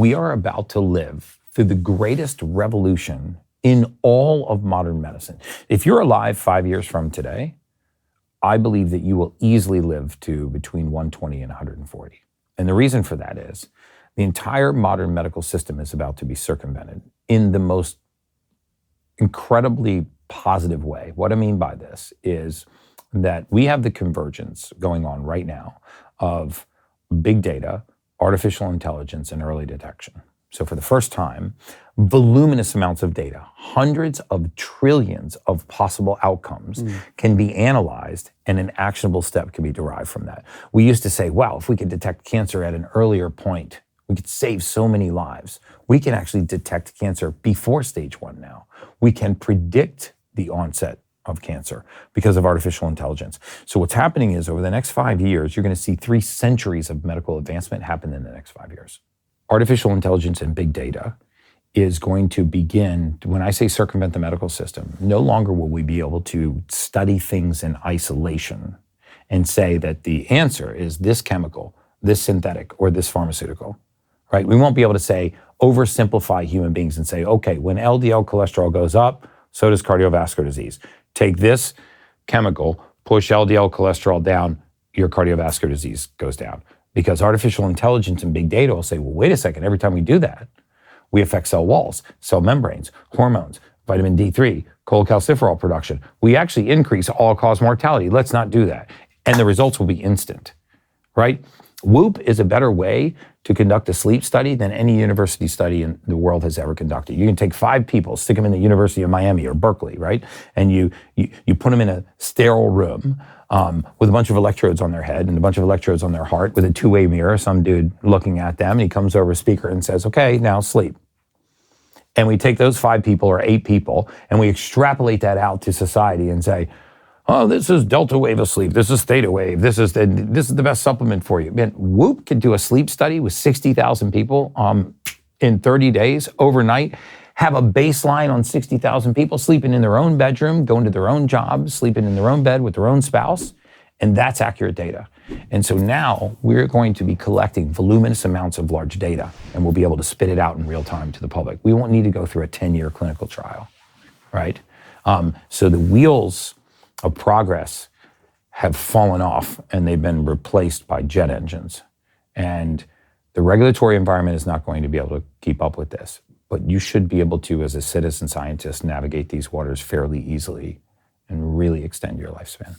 We are about to live through the greatest revolution in all of modern medicine. If you're alive 5 years from today, I believe that you will easily live to between 120 and 140. And the reason for that is the entire modern medical system is about to be circumvented in the most incredibly positive way. What I mean by this is that we have the convergence going on right now of big data, artificial intelligence, and early detection. So for the first time, voluminous amounts of data, hundreds of trillions of possible outcomes can be analyzed, and an actionable step can be derived from that. We used to say, wow, if we could detect cancer at an earlier point, we could save so many lives. We can actually detect cancer before stage 1 now. We can predict the onset of cancer because of artificial intelligence. So what's happening is over the next 5 years, you're going to see 3 centuries of medical advancement happen in the next 5 years. Artificial intelligence and big data is going to begin, when I say circumvent the medical system, no longer will we be able to study things in isolation and say that the answer is this chemical, this synthetic, or this pharmaceutical, right? We won't be able to say, oversimplify human beings and say, okay, when LDL cholesterol goes up, so does cardiovascular disease. Take this chemical, push LDL cholesterol down, your cardiovascular disease goes down. Because artificial intelligence and big data will say, well, wait a second, every time we do that, we affect cell walls, cell membranes, hormones, vitamin D3, cholecalciferol production. We actually increase all-cause mortality. Let's not do that. And the results will be instant, right? WHOOP is a better way to conduct a sleep study than any university study in the world has ever conducted. You can take 5 people, stick them in the University of Miami or Berkeley, right? And you put them in a sterile room with a bunch of electrodes on their head and a bunch of electrodes on their heart with a 2-way mirror, some dude looking at them, and he comes over a speaker and says, okay, now sleep. And we take those 5 people or 8 people and we extrapolate that out to society and say, oh, this is delta wave of sleep. This is theta wave. This is the best supplement for you. Man, Whoop could do a sleep study with 60,000 people in 30 days overnight, have a baseline on 60,000 people sleeping in their own bedroom, going to their own job, sleeping in their own bed with their own spouse. And that's accurate data. And so now we're going to be collecting voluminous amounts of large data, and we'll be able to spit it out in real time to the public. We won't need to go through a 10-year clinical trial, right? So the wheels of progress have fallen off and they've been replaced by jet engines. And the regulatory environment is not going to be able to keep up with this. But you should be able to, as a citizen scientist, navigate these waters fairly easily and really extend your lifespan.